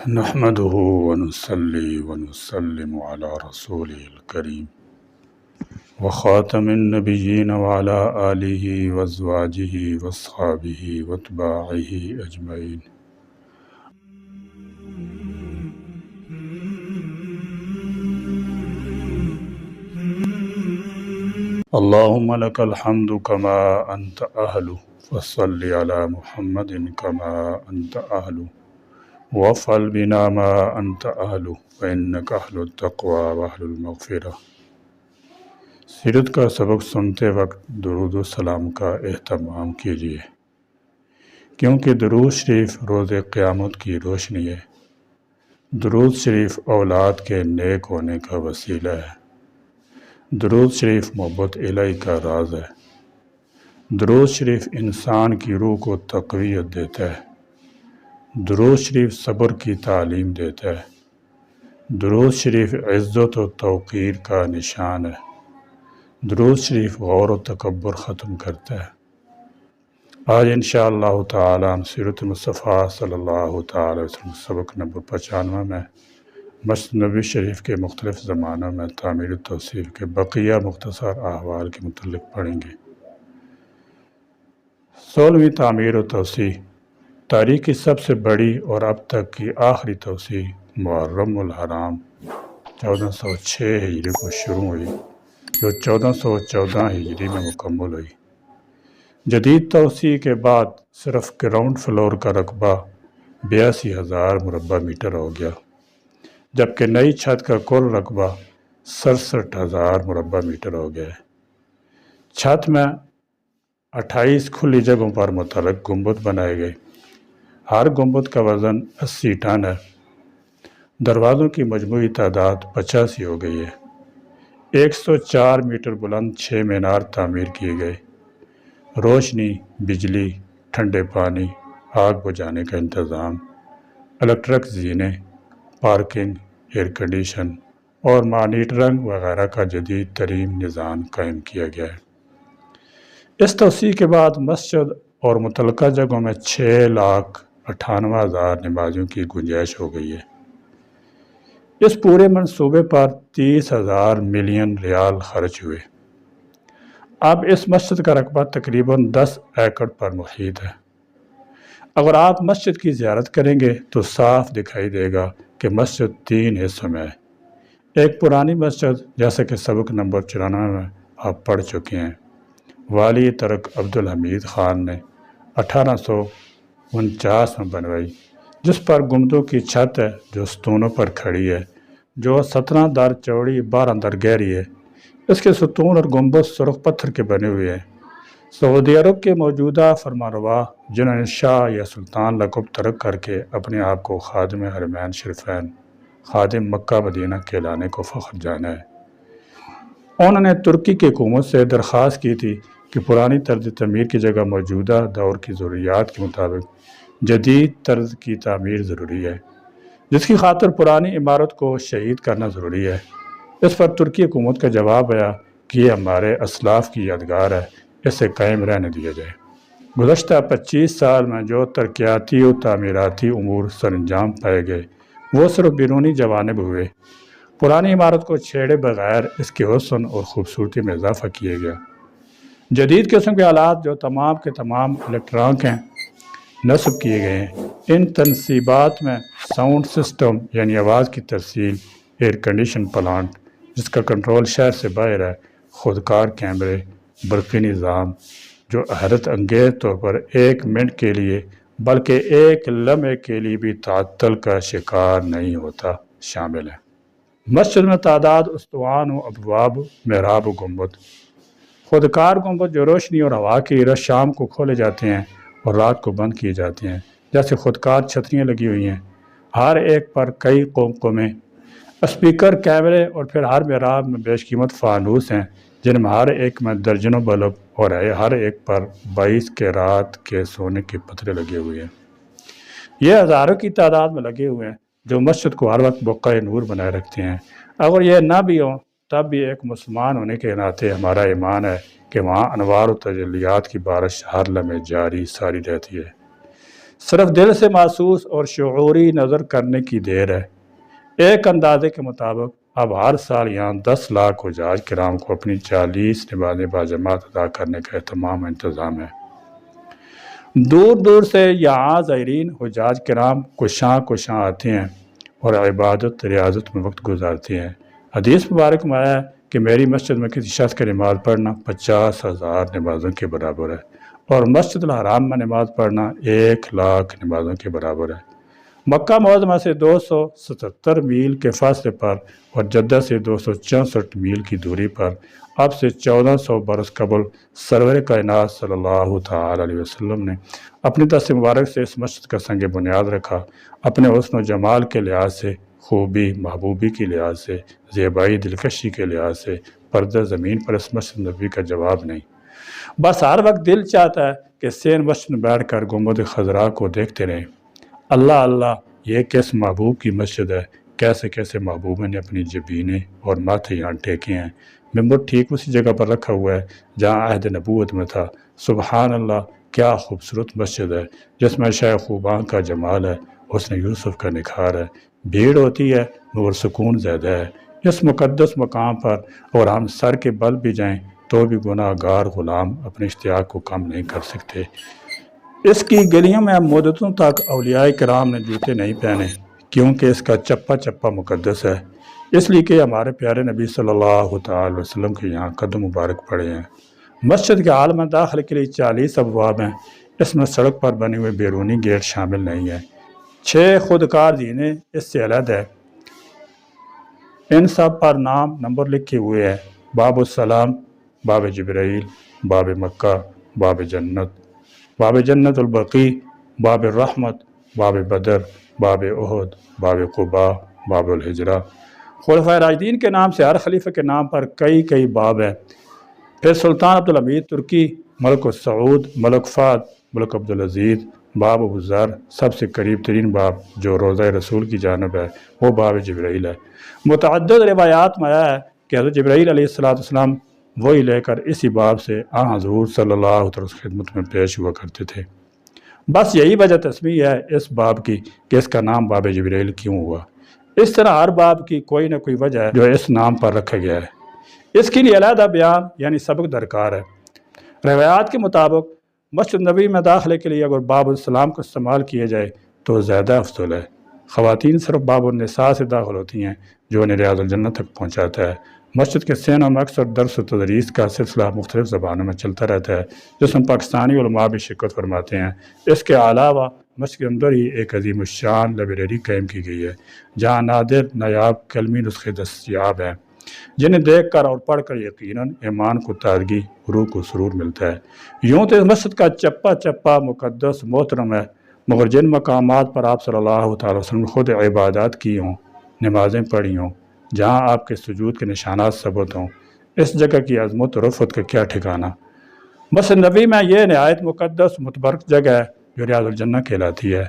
نحمده ونصلي ونسلم على رسوله الكريم وخاتم النبيين وعلى آله وأزواجه وأصحابه وأتباعه أجمعين. اللهم لك الحمد كما أنت أهل فصل على محمد كما أنت أهل وافعل بنا ما أنت أهل فإنك أهل التقوى وأهل المغفرة. سیرت کا سبق سنتے وقت درود و سلام کا اہتمام کیجیے، کیونکہ درود شریف روز قیامت کی روشنی ہے۔ درود شریف اولاد کے نیک ہونے کا وسیلہ ہے۔ درود شریف محبت الہی کا راز ہے۔ درود شریف انسان کی روح کو تقویت دیتا ہے۔ درود شریف صبر کی تعلیم دیتا ہے۔ درود شریف عزت و توقیر کا نشان ہے۔ درود شریف غور و تکبر ختم کرتا ہے۔ آج انشاءاللہ تعالی ہم سیرت مصطفیٰ صلی اللہ تعالی وسلم سبق نمبر 95 میں مسجد نبوی شریف کے مختلف زمانوں میں تعمیر و توسیع کے بقیہ مختصر احوال کے متعلق پڑھیں گے۔ 16ویں تعمیر و توسیع تاریخ کی سب سے بڑی اور اب تک کی آخری توسیع محرم الحرام 1406 ہجری کو شروع ہوئی، جو 1414 ہجری میں مکمل ہوئی۔ جدید توسیع کے بعد صرف گراؤنڈ فلور کا رقبہ 82,000 مربع میٹر ہو گیا، جبکہ نئی چھت کا کل رقبہ 67,000 مربع میٹر ہو گیا ہے۔ چھت میں 28 کھلی جگہوں پر متحرک گنبد بنائے گئے۔ ہر گنبد کا وزن 80 ٹن ہے۔ دروازوں کی مجموعی تعداد 85 ہو گئی ہے۔ 104 میٹر بلند 6 مینار تعمیر کیے گئے۔ روشنی، بجلی، ٹھنڈے پانی، آگ بجھانے کا انتظام، الیکٹرک زینے، پارکنگ، ایئر کنڈیشن اور مانیٹرنگ وغیرہ کا جدید ترین نظام قائم کیا گیا ہے۔ اس توسیع کے بعد مسجد اور متعلقہ جگہوں میں 6,98,000 نمازیوں کی گنجائش ہو گئی ہے۔ اس پورے منصوبے پر 30,000 ملین ریال خرچ ہوئے۔ اب اس مسجد کا رقبہ تقریباً 10 ایکڑ پر محیط ہے۔ اگر آپ مسجد کی زیارت کریں گے تو صاف دکھائی دے گا کہ مسجد 3 حصوں میں ہے۔ ایک پرانی مسجد، جیسا کہ سبق نمبر 94 میں آپ پڑھ چکے ہیں، والی ترک عبدالحمید خان نے 1849 میں بنوائی، جس پر گنبدوں کی چھت ہے جو ستونوں پر کھڑی ہے، جو 17 در چوڑی 12 در گہری ہے۔ اس کے ستون اور گنبد سرخ پتھر کے بنے ہوئے ہیں۔ سعودی عرب کے موجودہ فرمانروا، جنہوں نے شاہ یا سلطان لقب ترک کر کے اپنے آپ کو خادم حرمین شریفین، خادم مکہ مدینہ کہلانے کو فخر جانا ہے، انہوں نے ترکی کی حکومت سے درخواست کی تھی کہ پرانی طرز تعمیر کی جگہ موجودہ دور کی ضروریات کے مطابق جدید طرز کی تعمیر ضروری ہے، جس کی خاطر پرانی عمارت کو شہید کرنا ضروری ہے۔ اس پر ترکی حکومت کا جواب آیا کہ یہ ہمارے اسلاف کی یادگار ہے، اسے قائم رہنے دیا جائے۔ گزشتہ 25 سال میں جو ترقیاتی و تعمیراتی امور سر انجام پائے گئے، وہ صرف بیرونی جوانب ہوئے۔ پرانی عمارت کو چھیڑے بغیر اس کے حسن اور خوبصورتی میں اضافہ کیا گیا۔ جدید قسم کے آلات جو تمام کے تمام الیکٹرانک ہیں نصب کیے گئے ہیں۔ ان تنصیبات میں ساؤنڈ سسٹم یعنی آواز کی ترسیل، ایئر کنڈیشن پلانٹ جس کا کنٹرول شہر سے باہر ہے، خودکار کیمرے، برقی نظام جو حیرت انگیز طور پر 1 منٹ کے لیے بلکہ 1 لمحے کے لیے بھی تعطل کا شکار نہیں ہوتا شامل ہے۔ مسجد میں تعداد استوان و ابواب، محراب و گنبد۔ خودکار گنبد جو روشنی اور ہوا کی رس شام کو کھولے جاتے ہیں اور رات کو بند کیے جاتے ہیں، جیسے خودکار چھتریاں لگی ہوئی ہیں۔ ہر ایک پر کئی قوقمیں، اسپیکر، کیمرے اور پھر ہر محراب میں بیش قیمت فانوس ہیں، جن میں ہر ایک میں درجنوں بلب اور ہر ایک پر 22 قیرات کے سونے کے پتھرے لگے ہوئے ہیں۔ یہ ہزاروں کی تعداد میں لگے ہوئے ہیں جو مسجد کو ہر وقت بقائے نور بنائے رکھتے ہیں۔ اگر یہ نہ بھی ہوں تب بھی ایک مسلمان ہونے کے ناطے ہمارا ایمان ہے کہ وہاں انوار و تجلیات کی بارش ہر لمحے جاری ساری رہتی ہے۔ صرف دل سے محسوس اور شعوری نظر کرنے کی دیر ہے۔ ایک اندازے کے مطابق اب ہر سال یہاں 10 لاکھ حجاج کرام کو اپنی 40 نمازیں باجماعت ادا کرنے کا اہتمام انتظام ہے۔ دور دور سے یہاں زائرین حجاج کرام کشاں آتے ہیں اور عبادت ریاضت میں وقت گزارتے ہیں۔ حدیث مبارک میں آیا ہے کہ میری مسجد میں کسی شخص کی نماز پڑھنا 50,000 نمازوں کے برابر ہے، اور مسجد الحرام میں نماز پڑھنا 1 لاکھ نمازوں کے برابر ہے۔ مکہ معظمہ سے 277 میل کے فاصلے پر اور جدہ سے 264 میل کی دوری پر اب سے 1400 برس قبل سرور کائنات صلی اللہ تعالی علیہ وسلم نے اپنی دست مبارک سے اس مسجد کا سنگ بنیاد رکھا۔ اپنے حسن و جمال کے لحاظ سے، خوبی محبوبی کے لحاظ سے، زیبائی دلکشی کے لحاظ سے پردہ زمین پر اس مسجد نبی کا جواب نہیں۔ بس ہر وقت دل چاہتا ہے کہ سین مسجد میں بیٹھ کر گنبد خضرا کو دیکھتے رہیں۔ اللہ اللہ، یہ کس محبوب کی مسجد ہے، کیسے کیسے محبوبوں نے اپنی جبینیں اور ماتھے یہاں ٹیکے ہیں۔ ممبر ٹھیک اسی جگہ پر رکھا ہوا ہے جہاں عہد نبوت میں تھا۔ سبحان اللہ، کیا خوبصورت مسجد ہے جس میں شاہ خوباں کا جمال ہے، حسن یوسف کا نکھار ہے۔ بھیڑ ہوتی ہے مگر سکون زیادہ ہے اس مقدس مقام پر، اور ہم سر کے بل بھی جائیں تو بھی گناہ گار غلام اپنے اشتیاق کو کم نہیں کر سکتے۔ اس کی گلیوں میں مدتوں تک اولیاء کرام نے جوتے نہیں پہنے، کیونکہ اس کا چپا چپا مقدس ہے، اس لیے کہ ہمارے پیارے نبی صلی اللہ تعالی وسلم کے یہاں قدم مبارک پڑے ہیں۔ مسجد کے عالم داخل کے لیے 40 ابواب ہیں۔ اس میں سڑک پر بنے ہوئے بیرونی گیٹ شامل نہیں ہیں۔ 6 خودکار زینے اس سے علیحدہ ہے۔ ان سب پر نام نمبر لکھے ہوئے ہیں: باب السلام، باب جبرائیل، باب مکہ، باب جنت البقیع، باب الرحمت، باب بدر، باب احد، باب قباء، باب الحجرہ۔ خلفائے راشدین کے نام سے ہر خلیفہ کے نام پر کئی باب ہیں۔ پھر سلطان عبدالحمید ترکی، ملک السعود، ملک فہد، ملک عبدالعزیز، باب ابو ذر، سب سے قریب ترین باب جو روضہ رسول کی جانب ہے وہ باب جبرائیل ہے۔ متعدد روایات میں آیا ہے کہ حضرت جبرائیل علیہ السلام وہی لے کر اسی باب سے حضور صلی اللہ علیہ وسلم کی خدمت میں پیش ہوا کرتے تھے۔ بس یہی وجہ تسمیہ ہے اس باب کی کہ اس کا نام باب جبرائیل کیوں ہوا۔ اس طرح ہر باب کی کوئی نہ کوئی وجہ ہے جو اس نام پر رکھا گیا ہے۔ اس کے لیے علیحدہ بیان یعنی سبق درکار ہے۔ روایات کے مطابق مسجد نبی میں داخلے کے لیے اگر باب السلام کو استعمال کیا جائے تو زیادہ افضل ہے۔ خواتین صرف باب النساء سے داخل ہوتی ہیں جو انہیں ریاض الجنہ تک پہنچاتا ہے۔ مسجد کے سینوں میں اکثر درس و تدریس کا سلسلہ مختلف زبانوں میں چلتا رہتا ہے، جس میں پاکستانی علماء بھی شرکت فرماتے ہیں۔ اس کے علاوہ مسجد کے اندر ہی ایک عظیم الشان لائبریری قائم کی گئی ہے جہاں نادر نایاب کلمی نسخے دستیاب ہیں جنہیں دیکھ کر اور پڑھ کر یقیناً ایمان کو تازگی، روح کو سرور ملتا ہے۔ یوں تو اس مسجد کا چپا چپا مقدس محترم ہے، مگر جن مقامات پر آپ صلی اللہ تعالی وسلم نے خود عبادات کی ہوں، نمازیں پڑھی ہوں، جہاں آپ کے سجود کے نشانات ثبت ہوں، اس جگہ کی عظمت و رفعت کا کیا ٹھکانہ۔ مسجد نبی میں یہ نہایت مقدس متبرک جگہ ہے جو ریاض الجنہ کہلاتی ہے۔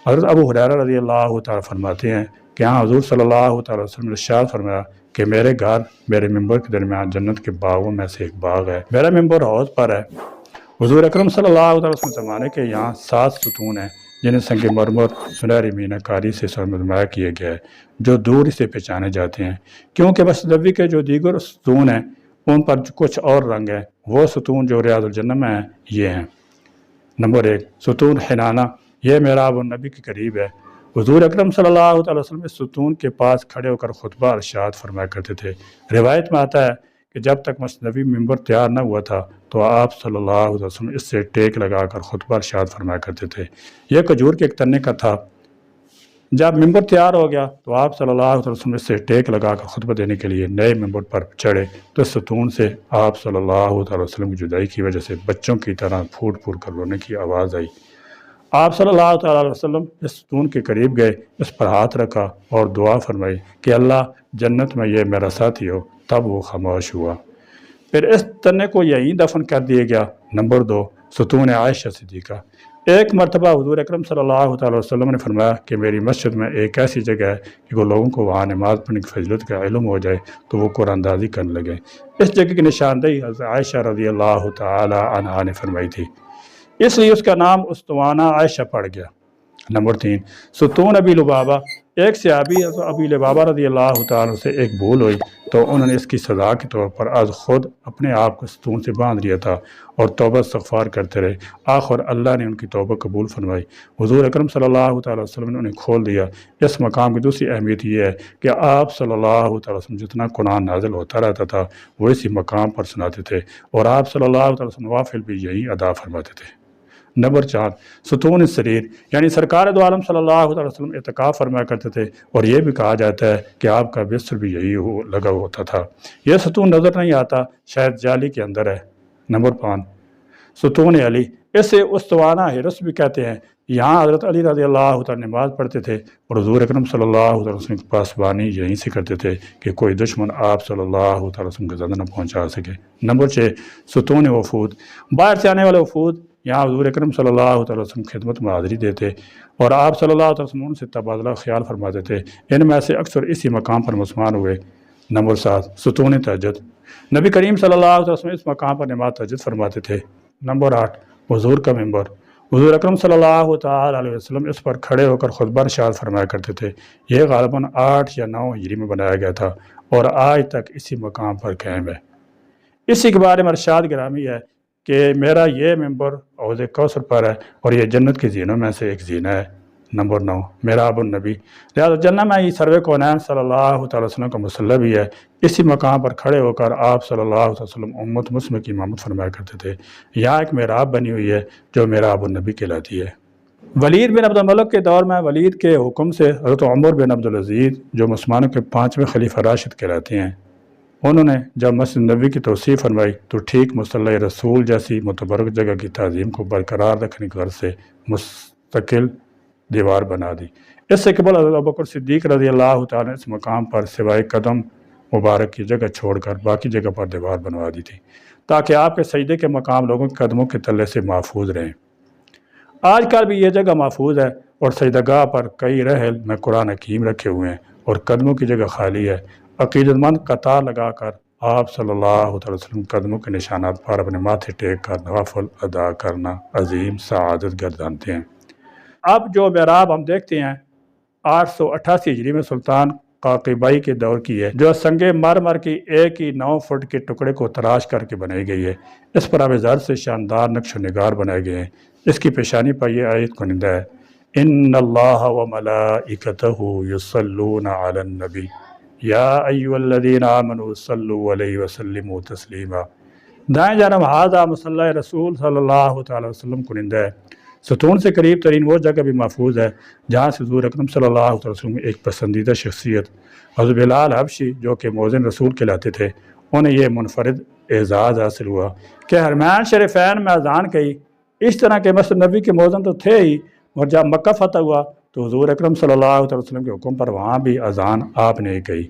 حضرت ابو ہریرہ رضی اللہ تعالی فرماتے ہیں کہ ہاں حضور صلی اللہ تعالی وسلم نے ارشاد فرمایا کہ میرے گھر میرے ممبر کے درمیان جنت کے باغوں میں سے ایک باغ ہے، میرا ممبر حوض پر ہے۔ حضور اکرم صلی اللہ تعالی وسلم زمانے کے یہاں 7 ستون ہیں جنہیں سنگ مرمر سنہری مینہ کاری سے سرمایہ کیا گیا ہے، جو دور سے پہچانے جاتے ہیں، کیونکہ مسجد نبوی کے جو دیگر ستون ہیں ان پر کچھ اور رنگ ہیں۔ وہ ستون جو ریاض الجنہ میں ہیں یہ ہیں: نمبر 1 ستون حنانہ، یہ محراب النبی کے قریب ہے۔ حضور اکرم صلی اللہ علیہ وسلم اس ستون کے پاس کھڑے ہو کر خطبہ ارشاد فرمایا کرتے تھے۔ روایت میں آتا ہے کہ جب تک مسجد نبوی ممبر تیار نہ ہوا تھا تو آپ صلی اللہ علیہ وسلم اس سے ٹیک لگا کر خطبہ ارشاد فرمایا کرتے تھے۔ یہ کھجور کے ایک تنے کا تھا۔ جب ممبر تیار ہو گیا تو آپ صلی اللہ علیہ وسلم اس سے ٹیک لگا کر خطبہ دینے کے لیے نئے ممبر پر چڑھے تو اس ستون سے آپ صلی اللہ علیہ وسلم کی جدائی کی وجہ سے بچوں کی طرح پھوٹ پھوٹ کر رونے کی آواز آئی۔ آپ صلی اللہ تعالیٰ علیہ وسلم اس ستون کے قریب گئے، اس پر ہاتھ رکھا اور دعا فرمائی کہ اللہ جنت میں یہ میرا ساتھی ہو۔ تب وہ خاموش ہوا۔ پھر اس تنے کو یہیں دفن کر دیا گیا۔ نمبر 2 ستون عائشہ صدیقہ۔ ایک مرتبہ حضور اکرم صلی اللہ تعالی وسلم نے فرمایا کہ میری مسجد میں ایک ایسی جگہ ہے کہ وہ لوگوں کو وہاں نماز پڑھنے کی فضیلت کا علم ہو جائے تو وہ قرآن اندازی کرنے لگے۔ اس جگہ کی نشاندہی حضرت عائشہ رضی اللہ تعالی عنہا نے فرمائی تھی، اس لیے اس کا نام استوانہ عائشہ پڑ گیا۔ نمبر 3 ستون ابی لبابہ، ایک صحابی ابی لبابہ رضی اللہ تعالیٰ سے ایک بھول ہوئی تو انہوں نے اس کی سزا کے طور پر از خود اپنے آپ کو ستون سے باندھ لیا تھا اور توبہ استغفار کرتے رہے۔ آخر اللہ نے ان کی توبہ قبول فرمائی۔ حضور اکرم صلی اللہ تعالیٰ وسلم نے انہیں کھول دیا۔ اس مقام کی دوسری اہمیت یہ ہے کہ آپ صلی اللہ تعالیٰ وسلم جتنا قرآن نازل ہوتا رہتا تھا وہ اسی مقام پر سناتے تھے، اور آپ صلی اللہ تعالیٰ وسلم نوافل بھی یہی ادا فرماتے تھے۔ نمبر 4 ستون السریر، یعنی سرکار دو عالم صلی اللہ علیہ وسلم اعتکاف فرمایا کرتے تھے، اور یہ بھی کہا جاتا ہے کہ آپ کا بستر بھی یہی لگا ہوتا تھا۔ یہ ستون نظر نہیں آتا، شاید جالی کے اندر ہے۔ نمبر 5 ستون علی، اسے استوانہ حرس بھی کہتے ہیں۔ یہاں حضرت علی رضی اللہ تعالیٰ نماز پڑھتے تھے اور حضور اکرم صلی اللہ علیہ وسلم کے پاسبانی یہیں سے کرتے تھے کہ کوئی دشمن آپ صلی اللہ علیہ وسلم کے زدہ نہ پہنچا سکے۔ نمبر 6 ستون وفود، باہر سے آنے والے وفود یہاں حضور اکرم صلی اللہ علیہ وسلم خدمت میں حاضری دیتے اور آپ صلی اللہ علیہ وسلم ان سے تبادلہ خیال فرماتے تھے۔ ان میں سے اکثر اسی مقام پر مسلمان ہوئے۔ نمبر 7 ستون تہجد، نبی کریم صلی اللہ علیہ وسلم اس مقام پر نماز تہجد فرماتے تھے۔ نمبر 8 حضور کا ممبر، حضور اکرم صلی اللہ تعالیٰ علیہ وسلم اس پر کھڑے ہو کر خطبہ ارشاد فرمایا کرتے تھے۔ یہ غالباً 8 یا 9 ہجری میں بنایا گیا تھا اور آج تک اسی مقام پر قائم ہے۔ اسی کے بارے میں ارشاد گرامی ہے کہ میرا یہ ممبر حوض کوثر پر ہے اور یہ جنت کے زینوں میں سے ایک زینہ ہے۔ نمبر 9 میرا ابو النبی، لہٰذا جنت میں ہی سرور کونین صلی اللہ تعالیٰ وسلم کا مصلی بھی ہے۔ اسی مقام پر کھڑے ہو کر آپ صلی اللہ علیہ وسلم امت مسلم کی امامت فرمایا کرتے تھے۔ یہاں ایک محراب بنی ہوئی ہے جو میرا ابو النبی کہلاتی ہے۔ ولید بن عبد الملک کے دور میں ولید کے حکم سے حضرت عمر بن عبدالعزیز جو مسلمانوں کے 5ویں خلیفہ راشد کہلاتے ہیں، انہوں نے جب مسجد نبوی کی توسیع فرمائی تو ٹھیک مصلی رسول جیسی متبرک جگہ کی تعظیم کو برقرار رکھنے کی غرض سے مستقل دیوار بنا دی۔ اس سے قبل حضرت ابوبکر صدیق رضی اللہ تعالیٰ نے اس مقام پر سوائے قدم مبارک کی جگہ چھوڑ کر باقی جگہ پر دیوار بنوا دی تھی تاکہ آپ کے سجدے کے مقام لوگوں کے قدموں کے تلے سے محفوظ رہیں۔ آج کل بھی یہ جگہ محفوظ ہے اور سجدہ گاہ پر کئی رحل میں قرآن حکیم رکھے ہوئے ہیں اور قدموں کی جگہ خالی ہے۔ عقیدت مند قطار لگا کر آپ صلی اللہ علیہ وسلم قدموں کے نشانات پر اپنے ماتھے ٹیک کر نوافل ادا کرنا عظیم سعادت گردانتے ہیں۔ اب جو محراب ہم دیکھتے ہیں 888 ہجری میں سلطان قاقبائی کے دور کی ہے، جو سنگ مرمر کی 1.9 فٹ کے ٹکڑے کو تراش کر کے بنائی گئی ہے۔ اس پر زر سے شاندار نقش و نگار بنائے گئے ہیں۔ اس کی پیشانی پر یہ آیت کنندہ ہے، ان اللہ و ملائکتہ یصلون علی النبی یا ایھا الذین آمنوا صلوا علیہ وسلموا تسلیما۔ دائیں جانب ھذا مصلی رسول صلی اللہ تعالی وسلم کنندہ ہے۔ ستون سے قریب ترین وہ جگہ بھی محفوظ ہے جہاں سے حضور اکرم صلی اللہ علیہ وسلم کی ایک پسندیدہ شخصیت حضرت بلال حبشی جو کہ مؤذن رسول کہلاتے تھے، انہیں یہ منفرد اعزاز حاصل ہوا کہ حرمین شریفین میں اذان کہی۔ اس طرح کے مسجد نبی کے مؤذن تو تھے ہی، اور جب مکہ فتح ہوا تو حضور اکرم صلی اللہ علیہ وسلم کے حکم پر وہاں بھی اذان آپ نے ہی کہی۔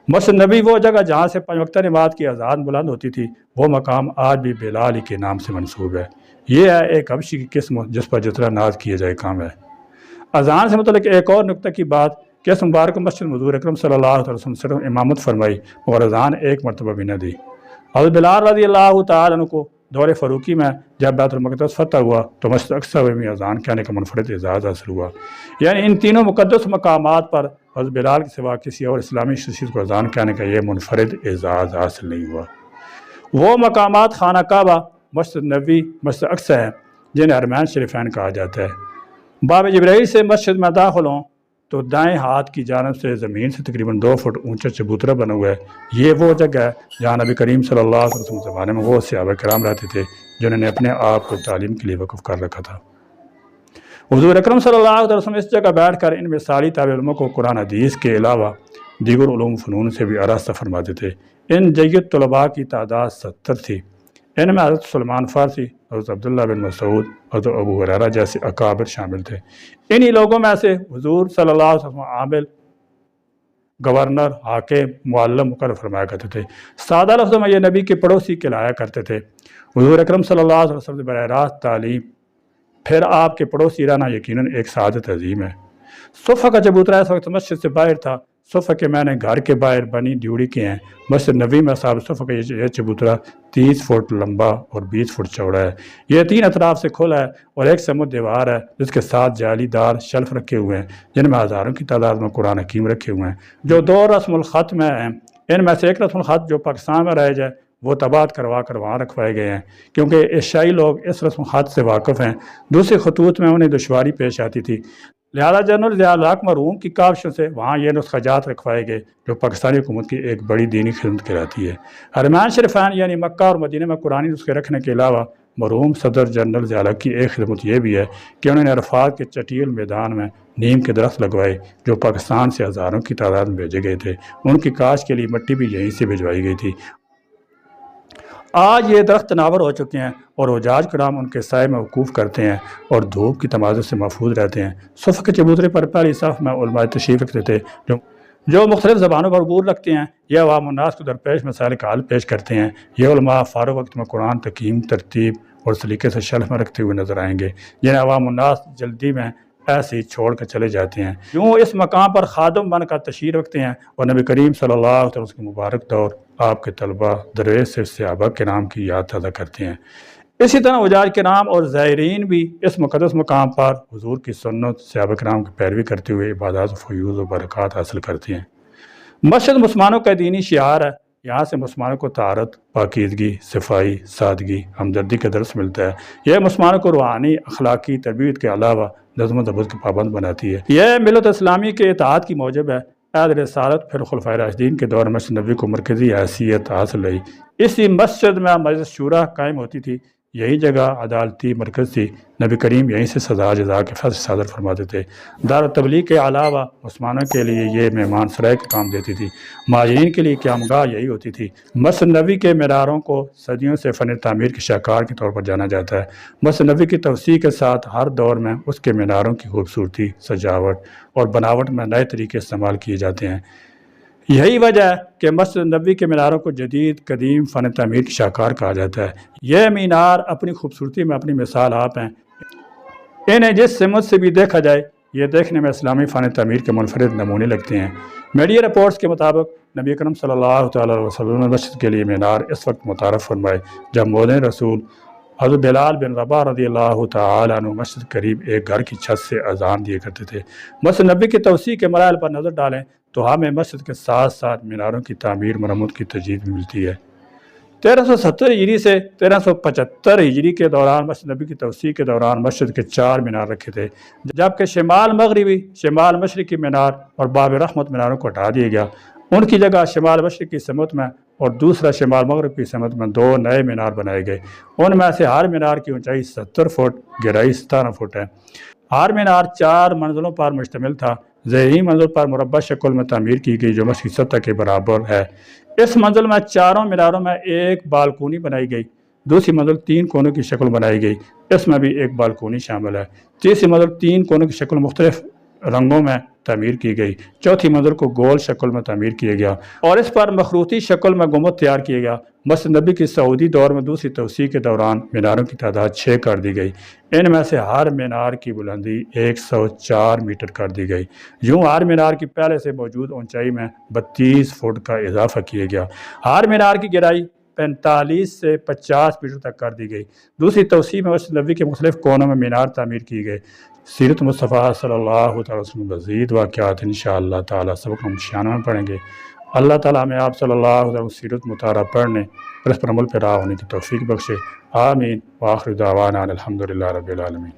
مسجد نبی وہ جگہ جہاں سے 5 وقتہ نماز کی اذان بلند ہوتی تھی، وہ مقام آج بھی بلال ہی کے نام سے منسوب ہے۔ یہ ہے ایک حبشی کی قسم جس پر جتنا ناز کیا جائے کام ہے۔ اذان سے متعلق ایک اور نکتہ کی بات کہ اس مبارک مسجد حضور اکرم صلی اللہ علیہ وسلم صرف امامت فرمائی اور اذان ایک مرتبہ بھی نہ دی۔ حضرت بلال رضی اللہ تعالیٰ عنہ کو دور فاروقی میں جب بیت المقدس فتح ہوا تو مسجد اقصی میں اذان کہنے کا منفرد اعزاز حاصل ہوا۔ یعنی ان تینوں مقدس مقامات پر حضرت بلال کے سوا کسی اور اسلامی شخصیت کو اذان کہنے کا یہ منفرد اعزاز حاصل نہیں ہوا۔ وہ مقامات خانہ کعبہ، مسجد نبوی، مسجد اقصی ہیں جنہیں حرمین شریفین کہا جاتا ہے۔ باب جبرائیل سے مسجد میں داخل ہوں تو دائیں ہاتھ کی جانب سے زمین سے تقریباً 2 فٹ اونچا چبوترا بنا ہوا ہے۔ یہ وہ جگہ ہے جہاں نبی کریم صلی اللہ علیہ وسلم کے زمانے میں وہ صحابہ کرام رہتے تھے جنہوں نے اپنے آپ کو تعلیم کے لیے وقف کر رکھا تھا۔ حضور اکرم صلی اللہ علیہ وسلم اس جگہ بیٹھ کر ان مثالی طالب علموں کو قرآن حدیث کے علاوہ دیگر علوم فنون سے بھی آراستہ فرماتے تھے۔ ان جید طلباء کی تعداد 70 تھی۔ ان میں حضرت سلمان فارسی، حضرت عبداللہ بن مسعود، حضرت ابو ہریرہ جیسے اکابر شامل تھے۔ انہی لوگوں میں سے حضور صلی اللہ علیہ وسلم عامل، گورنر، حاکم، معلم مقرر فرمایا کرتے تھے۔ سادہ لفظوں میں یہ نبی کے پڑوسی کہلایا کرتے تھے۔ حضور اکرم صلی اللہ علیہ وسلم سے براہ راست تعلیم، پھر آپ کے پڑوسی رہنا یقیناً ایک سعادت عظیم ہے۔ صفہ کا چبوترا اس وقت مسجد سے باہر تھا صفحہ کے معنی گھر کے باہر بنی ڈیوڑی کے ہیں۔ مسجد نبوی میں صاحب صفحہ کا یہ چبوترا 30 فٹ لمبا اور 20 فٹ چوڑا ہے۔ یہ 3 اطراف سے کھلا ہے اور ایک سمت دیوار ہے جس کے ساتھ جعلی دار شلف رکھے ہوئے ہیں جن میں ہزاروں کی تعداد میں قرآن حکیم رکھے ہوئے ہیں جو 2 رسم الخط میں ہیں۔ ان میں سے ایک رسم الخط جو پاکستان میں رائج ہے وہ تباد کروا کر وہاں رکھوائے گئے ہیں کیونکہ ایشیائی لوگ اس رسم الخط سے واقف ہیں۔ دوسرے خطوط میں انہیں دشواری پیش آتی تھی، لہذا جنرل ضیاء الحق مرحوم کی کاوشوں سے وہاں یہ نسخہ جات رکھوائے گئے جو پاکستانی حکومت کی ایک بڑی دینی خدمت کہلاتی ہے۔ حرمین شریفین یعنی مکہ اور مدینہ میں قرآنی نسخے رکھنے کے علاوہ مرحوم صدر جنرل ضیاء الحق کی ایک خدمت یہ بھی ہے کہ انہوں نے عرفات کے چٹیل میدان میں نیم کے درخت لگوائے جو پاکستان سے ہزاروں کی تعداد میں بھیجے گئے تھے۔ ان کی کاشت کے لیے مٹی بھی یہیں سے بھجوائی گئی تھی۔ آج یہ درخت تناور ہو چکے ہیں اور حجاج کرام ان کے سائے میں وقوف کرتے ہیں اور دھوپ کی تمازر سے محفوظ رہتے ہیں۔ صفحہ کے چبوترے پر پہلی صف میں علماء تشریف رکھتے تھے جو مختلف زبانوں پر عبور رکھتے ہیں۔ یہ عوام الناس کو درپیش مسائل کا حل پیش کرتے ہیں۔ یہ علماء فارغ وقت میں قرآن تقیم، ترتیب اور سلیقے سے شلف میں رکھتے ہوئے نظر آئیں گے جنہیں عوام الناس جلدی میں ایسے ہی چھوڑ کر چلے جاتے ہیں۔ یوں اس مقام پر خادم بن کر تشریف رکھتے ہیں اور نبی کریم صلی اللہ علیہ وسلم کے مبارک دور آپ کے طلبہ درویش سے صحابہ کرام کی یاد تازہ کرتے ہیں۔ اسی طرح حجاج کرام اور زائرین بھی اس مقدس مقام پر حضور کی سنت صحابہ کرام کی پیروی کرتے ہوئے عبادات و فیوض و برکات حاصل کرتے ہیں۔ مسجد مسلمانوں کا دینی شعار ہے۔ یہاں سے مسلمانوں کو طہارت، پاکیزگی، صفائی، سادگی، ہمدردی کا درس ملتا ہے۔ یہ مسلمانوں کو روحانی اخلاقی تربیت کے علاوہ نظم و ضبط کے پابند بناتی ہے۔ یہ ملت اسلامی کے اتحاد کی موجب ہے۔ عہد رسالت پھر خلفائے راشدین کے دور میں مسجد نبوی کو مرکزی حیثیت حاصل رہی۔ اسی مسجد میں مجلس شورا قائم ہوتی تھی۔ یہی جگہ عدالتی مرکز تھی۔ نبی کریم یہیں سے سزا جزا کے فیصلے صادر فرماتے تھے۔ دار تبلیغ کے علاوہ مسلمانوں کے لیے یہ مہمان سرائے کا کام دیتی تھی۔ مہاجرین کے لیے قیامگاہ یہی ہوتی تھی۔ مسجد نبوی کے میناروں کو صدیوں سے فن تعمیر کے شاہکار کے طور پر جانا جاتا ہے۔ مسجد نبوی کی توسیع کے ساتھ ہر دور میں اس کے میناروں کی خوبصورتی، سجاوٹ اور بناوٹ میں نئے طریقے استعمال کیے جاتے ہیں۔ یہی وجہ ہے کہ مسجد نبوی کے میناروں کو جدید قدیم فن تعمیر کی شاہکار کہا جاتا ہے۔ یہ مینار اپنی خوبصورتی میں اپنی مثال آپ ہیں۔ انہیں جس سمت سے بھی دیکھا جائے یہ دیکھنے میں اسلامی فن تعمیر کے منفرد نمونے لگتے ہیں۔ میڈیا رپورٹس کے مطابق نبی اکرم صلی اللہ تعالیٰ علیہ وسلم نے مسجد کے لیے مینار اس وقت متعارف فرمائے جب مؤذن رسول حضرت بلال بن رباح رضی اللہ تعالیٰ عنہ مسجد قریب ایک گھر کی چھت سے اذان دیے کرتے تھے۔ مسجد نبوی کی توسیع کے مراحل پر نظر ڈالیں تو ہمیں مسجد کے ساتھ ساتھ میناروں کی تعمیر مرمت کی تجدید بھی ملتی ہے۔ 1370 ہجری سے 1375 ہجری کے دوران مسجد نبوی کی توسیع کے دوران مسجد کے 4 مینار رکھے تھے جبکہ شمال مغربی، شمال مشرقی مینار اور باب رحمت میناروں کو ہٹا دیا گیا۔ ان کی جگہ شمال مشرق کی سمت میں اور دوسرا شمال مغرب کی سمت میں 2 نئے مینار بنائے گئے۔ ان میں سے ہر مینار کی اونچائی 70 فٹ، گہرائی 17 فٹ ہے۔ ہر مینار 4 منزلوں پر مشتمل تھا۔ ظہری منزل پر مربع شکل میں تعمیر کی گئی جو مسجد کی سطح کے برابر ہے۔ اس منزل میں چاروں میناروں میں ایک بالکونی بنائی گئی۔ دوسری منزل 3 کونوں کی شکل بنائی گئی، اس میں بھی ایک بالکونی شامل ہے۔ تیسری منزل 3 کونوں کی شکل مختلف رنگوں میں تعمیر کی گئی۔ چوتھی منزل کو گول شکل میں تعمیر کیا گیا اور اس پر مخروطی شکل میں گنبد تیار کیا گیا۔ مسجد نبوی کی سعودی دور میں دوسری توسیع کے دوران میناروں کی تعداد 6 کر دی گئی۔ ان میں سے ہر مینار کی بلندی 104 میٹر کر دی گئی۔ یوں ہر مینار کی پہلے سے موجود اونچائی میں 32 فٹ کا اضافہ کیا گیا۔ ہر مینار کی گہرائی 45 سے 50 میٹر تک کر دی گئی۔ دوسری توسیع میں مسجد نبوی کے مختلف کونوں میں مینار تعمیر کیے گئے۔ سیرت مصطفیٰ صلی اللہ علیہ وسلم مزید واقعات انشاءاللہ تعالیٰ سبق ہم شانہ میں پڑھیں گے۔ اللہ تعالیٰ ہمیں آپ صلی اللہ علیہ وسلم سیرت مطالعہ پڑھنے اور اس پر عمل پیرا ہونے کی توفیق بخشے۔ آمین۔ وآخر دعوانا الحمدللہ رب العالمین۔